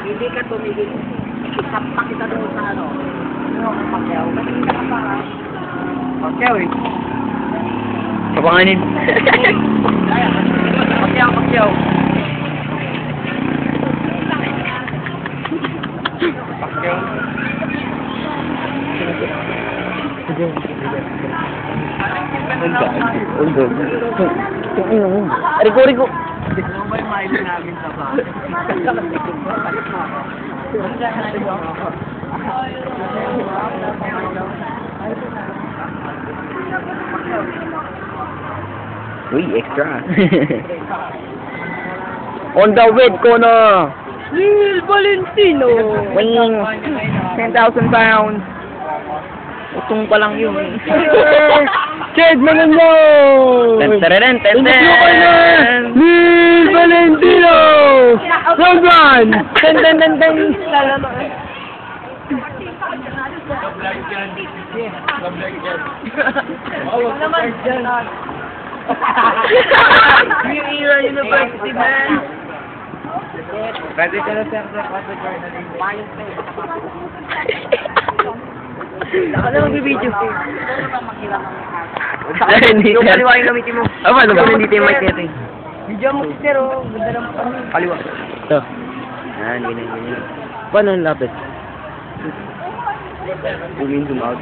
hindi ka tumigil. Isapak kita doon sa ano. Pakyaw. Kasi hindi ka pa. Pakyaw eh. Kapanganin. Pakyaw, pakyaw. Pakyaw. Rico. Ano ba yung mailo namin sa ba? Uy, extra. On the red corner. Will Valentino! Wing. 10,000 pounds. Utong pa lang yun. Chad Manano! Ten. Will Valentino! Round one! Ten. New era university, man! Pwede ka na sir sa Pastor Journalism. Ako na magbibideo. Yung kaliwa yung gamitin mo. Ano ba? Nandito yung mic natin. Video mo si sir, oh. Ganda naman kami. Kaliwa. Ito. Yan, ganyan. Paano ang lapit? Zoom in, zoom out.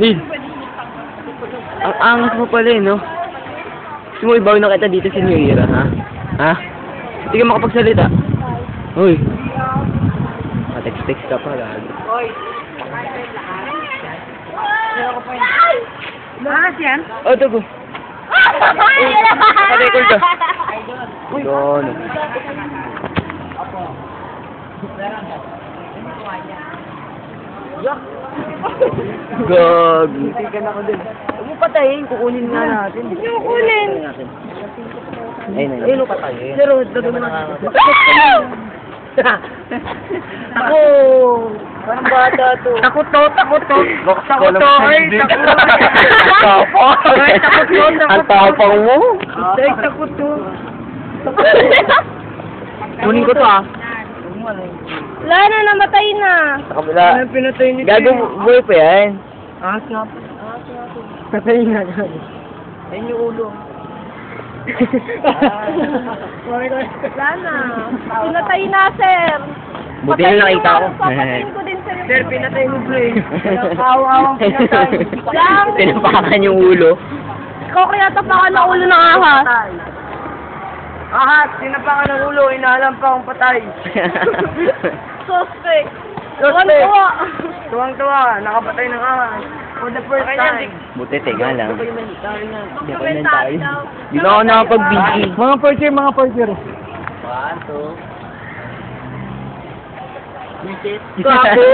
Nid! Ang angas mo pala eh, no? Gusto mo ibaw na kita dito sa New Era, ha? Ha? Hindi ka makapagsalita. Uy. Text ka pa, lalo. Hoy. Lakas yan? Oh, ito ko. Record ka. Uy. Doon. Gag. Itigan ako din. Huwag mo patayin, kukunin nga natin. Huwag niyo kukunin. Ayun, patayin. Pero, dadun na. Ako! Parang bata to. Takot to. Takot to. Ay, takot. Ang tapang mo. Ay, takot to. Kunin ko to, ah. Wala na, namatay na. Sa kabila. Ano pinatay ni Gago, buhay pa yan. Ahas nga po. Patay nga dyan. Ayun yung ulo. Wala na. Pinatay na, sir. Buti na nakita ko. Papatayin ko din, sir. Sir, pinatay mo, Bray. Awa-awang pinatay. Lang. Tinapakan yung ulo. Ikaw kaya tapakan ng ulo ng ahas. Ahas, sinapakan ng ulo, inaalam pa akong patay. Suspect. Suspect. Tuwan-tuwa. Tuwang-tuwa, nakapatay ng ahas. For the first time. Buti, teka lang. Komentary daw. Di na ako nakapag-busy. Mga first year. 1, 2. Gago!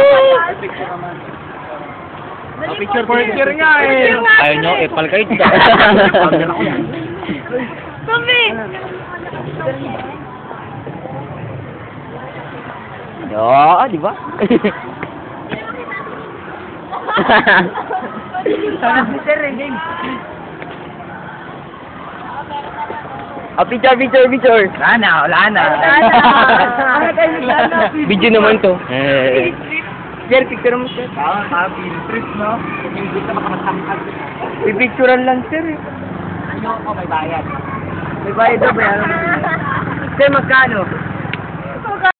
Picture First year nga eh. Ayaw nyo, epal kayo. Sabi. Di ba? Sir, game. Picture. Wala na. Video naman to. Sir, picture mo, sir. Trip, no? Hindi ka makamasangkad. Pipicturean lang, sir. Ano ako, may bayad. May bayad daw, bayaran mo. Sir, magkano?